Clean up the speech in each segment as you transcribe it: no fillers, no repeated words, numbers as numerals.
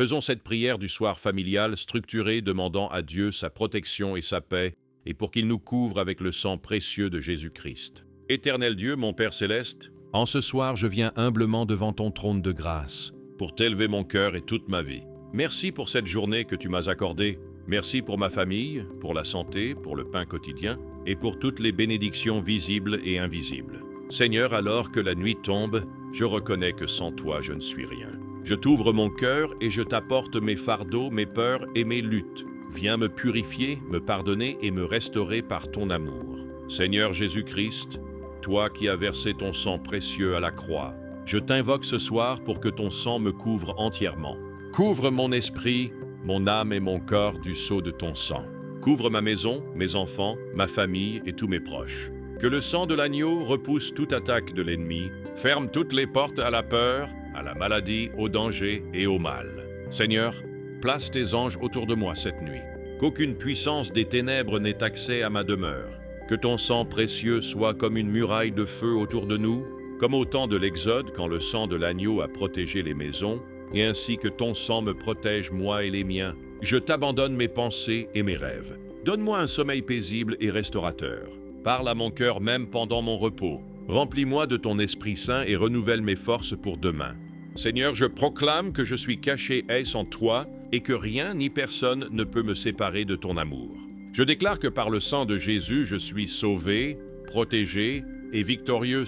Faisons cette prière du soir familial structurée demandant à Dieu sa protection et sa paix, et pour qu'il nous couvre avec le sang précieux de Jésus-Christ. Éternel Dieu, mon Père céleste, en ce soir je viens humblement devant ton trône de grâce, pour t'élever mon cœur et toute ma vie. Merci pour cette journée que tu m'as accordée. Merci pour ma famille, pour la santé, pour le pain quotidien, et pour toutes les bénédictions visibles et invisibles. Seigneur, alors que la nuit tombe, je reconnais que sans toi je ne suis rien. Je t'ouvre mon cœur et je t'apporte mes fardeaux, mes peurs et mes luttes. Viens me purifier, me pardonner et me restaurer par ton amour. Seigneur Jésus-Christ, toi qui as versé ton sang précieux à la croix, je t'invoque ce soir pour que ton sang me couvre entièrement. Couvre mon esprit, mon âme et mon corps du sceau de ton sang. Couvre ma maison, mes enfants, ma famille et tous mes proches. Que le sang de l'agneau repousse toute attaque de l'ennemi, ferme toutes les portes à la peur, à la maladie, au danger et au mal. Seigneur, place tes anges autour de moi cette nuit. Qu'aucune puissance des ténèbres n'ait accès à ma demeure. Que ton sang précieux soit comme une muraille de feu autour de nous, comme au temps de l'Exode quand le sang de l'agneau a protégé les maisons, et ainsi que ton sang me protège moi et les miens. Je t'abandonne mes pensées et mes rêves. Donne-moi un sommeil paisible et restaurateur. Parle à mon cœur même pendant mon repos. Remplis-moi de ton Esprit Saint et renouvelle mes forces pour demain. Seigneur, je proclame que je suis caché est en toi et que rien ni personne ne peut me séparer de ton amour. Je déclare que par le sang de Jésus, je suis sauvé, protégé et victorieux.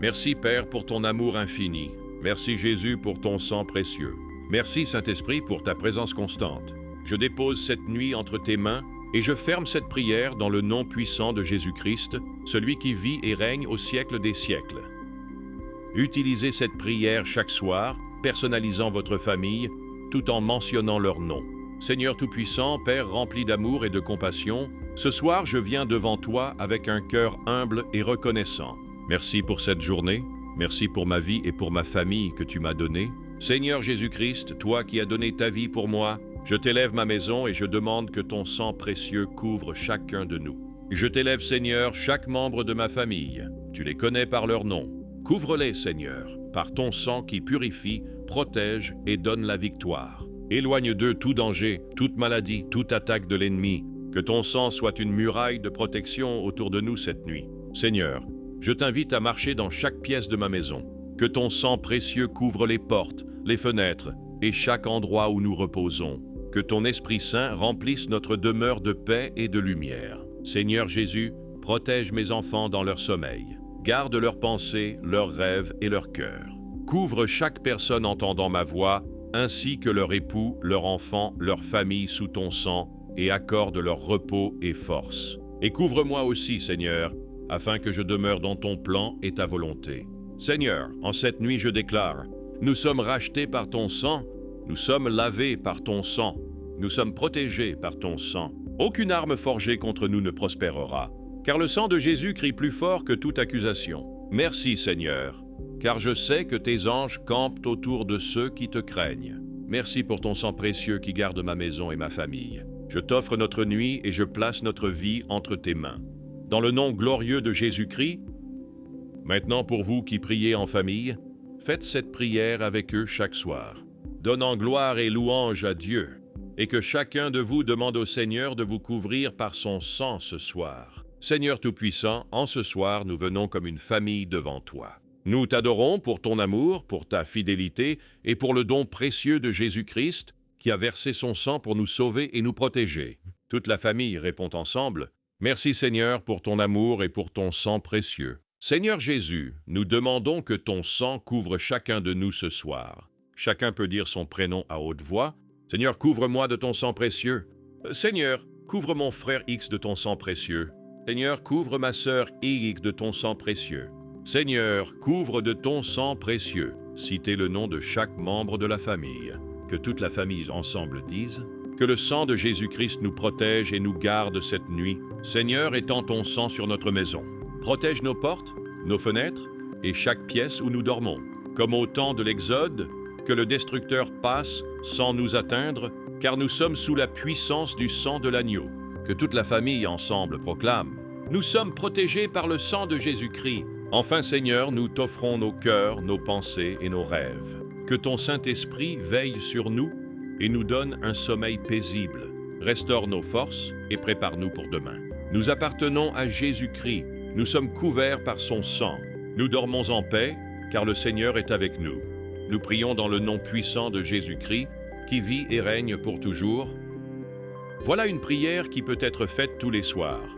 Merci Père pour ton amour infini. Merci Jésus pour ton sang précieux. Merci Saint-Esprit pour ta présence constante. Je dépose cette nuit entre tes mains et je ferme cette prière dans le nom puissant de Jésus-Christ, celui qui vit et règne au siècle des siècles. Utilisez cette prière chaque soir, personnalisant votre famille, tout en mentionnant leur nom. Seigneur Tout-Puissant, Père rempli d'amour et de compassion, ce soir je viens devant toi avec un cœur humble et reconnaissant. Merci pour cette journée, merci pour ma vie et pour ma famille que tu m'as donnée. Seigneur Jésus-Christ, toi qui as donné ta vie pour moi, je t'élève ma maison et je demande que ton sang précieux couvre chacun de nous. Je t'élève, Seigneur, chaque membre de ma famille. Tu les connais par leur nom. Couvre-les, Seigneur, par ton sang qui purifie, protège et donne la victoire. Éloigne d'eux tout danger, toute maladie, toute attaque de l'ennemi. Que ton sang soit une muraille de protection autour de nous cette nuit. Seigneur, je t'invite à marcher dans chaque pièce de ma maison. Que ton sang précieux couvre les portes, les fenêtres et chaque endroit où nous reposons. Que ton Esprit Saint remplisse notre demeure de paix et de lumière. Seigneur Jésus, protège mes enfants dans leur sommeil. Garde leurs pensées, leurs rêves et leur cœur. Couvre chaque personne entendant ma voix, ainsi que leur époux, leur enfant, leur famille sous ton sang, et accorde leur repos et force. Et couvre-moi aussi, Seigneur, afin que je demeure dans ton plan et ta volonté. Seigneur, en cette nuit je déclare, nous sommes rachetés par ton sang, nous sommes lavés par ton sang, nous sommes protégés par ton sang. Aucune arme forgée contre nous ne prospérera, car le sang de Jésus crie plus fort que toute accusation. Merci Seigneur, car je sais que tes anges campent autour de ceux qui te craignent. Merci pour ton sang précieux qui garde ma maison et ma famille. Je t'offre notre nuit et je place notre vie entre tes mains. Dans le nom glorieux de Jésus-Christ, maintenant pour vous qui priez en famille, faites cette prière avec eux chaque soir, donnant gloire et louange à Dieu, et que chacun de vous demande au Seigneur de vous couvrir par son sang ce soir. Seigneur Tout-Puissant, en ce soir, nous venons comme une famille devant toi. Nous t'adorons pour ton amour, pour ta fidélité et pour le don précieux de Jésus-Christ qui a versé son sang pour nous sauver et nous protéger. Toute la famille répond ensemble, « Merci Seigneur pour ton amour et pour ton sang précieux. » Seigneur Jésus, nous demandons que ton sang couvre chacun de nous ce soir. Chacun peut dire son prénom à haute voix. Seigneur, couvre-moi de ton sang précieux. Seigneur, couvre mon frère X de ton sang précieux. Seigneur, couvre ma sœur Y de ton sang précieux. Seigneur, couvre de ton sang précieux. Citez le nom de chaque membre de la famille. Que toute la famille ensemble dise, que le sang de Jésus-Christ nous protège et nous garde cette nuit. Seigneur, étends ton sang sur notre maison. Protège nos portes, nos fenêtres et chaque pièce où nous dormons. Comme au temps de l'Exode, que le destructeur passe sans nous atteindre, car nous sommes sous la puissance du sang de l'agneau. Que toute la famille ensemble proclame, nous sommes protégés par le sang de Jésus-Christ. Enfin Seigneur, nous t'offrons nos cœurs, nos pensées et nos rêves. Que ton Saint-Esprit veille sur nous, et nous donne un sommeil paisible, restaure nos forces et prépare-nous pour demain. Nous appartenons à Jésus-Christ, nous sommes couverts par son sang. Nous dormons en paix, car le Seigneur est avec nous. Nous prions dans le nom puissant de Jésus-Christ, qui vit et règne pour toujours. Voilà une prière qui peut être faite tous les soirs,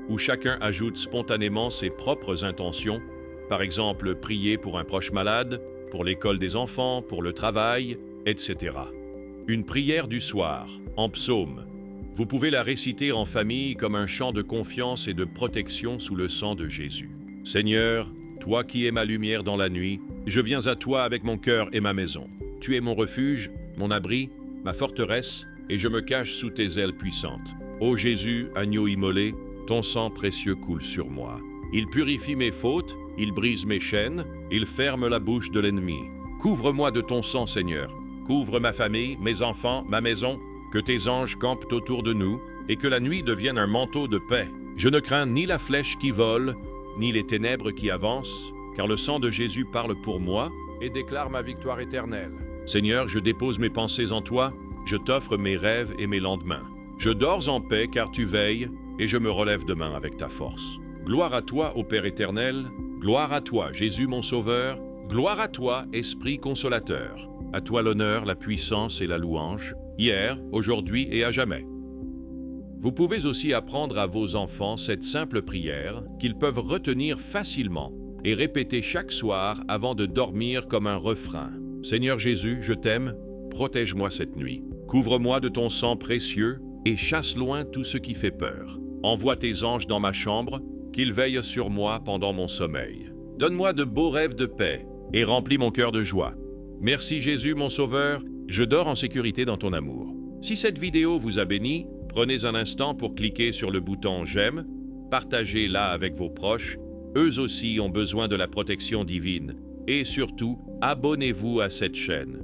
où chacun ajoute spontanément ses propres intentions, par exemple prier pour un proche malade, pour l'école des enfants, pour le travail, etc. Une prière du soir, en psaume. Vous pouvez la réciter en famille comme un chant de confiance et de protection sous le sang de Jésus. Seigneur, toi qui es ma lumière dans la nuit, je viens à toi avec mon cœur et ma maison. Tu es mon refuge, mon abri, ma forteresse, et je me cache sous tes ailes puissantes. Ô Jésus, agneau immolé, ton sang précieux coule sur moi. Il purifie mes fautes, il brise mes chaînes, il ferme la bouche de l'ennemi. Couvre-moi de ton sang, Seigneur. Couvre ma famille, mes enfants, ma maison, que tes anges campent autour de nous, et que la nuit devienne un manteau de paix. Je ne crains ni la flèche qui vole, ni les ténèbres qui avancent, car le sang de Jésus parle pour moi et déclare ma victoire éternelle. Seigneur, je dépose mes pensées en toi, je t'offre mes rêves et mes lendemains. Je dors en paix car tu veilles, et je me relève demain avec ta force. Gloire à toi, ô Père éternel, gloire à toi, Jésus mon Sauveur, gloire à toi, Esprit consolateur. À toi l'honneur, la puissance et la louange, hier, aujourd'hui et à jamais. Vous pouvez aussi apprendre à vos enfants cette simple prière qu'ils peuvent retenir facilement et répéter chaque soir avant de dormir comme un refrain. Seigneur Jésus, je t'aime, protège-moi cette nuit. Couvre-moi de ton sang précieux et chasse loin tout ce qui fait peur. Envoie tes anges dans ma chambre, qu'ils veillent sur moi pendant mon sommeil. Donne-moi de beaux rêves de paix et remplis mon cœur de joie. Merci Jésus, mon Sauveur, je dors en sécurité dans ton amour. Si cette vidéo vous a béni, prenez un instant pour cliquer sur le bouton « J'aime », partagez-la avec vos proches, eux aussi ont besoin de la protection divine, et surtout, abonnez-vous à cette chaîne.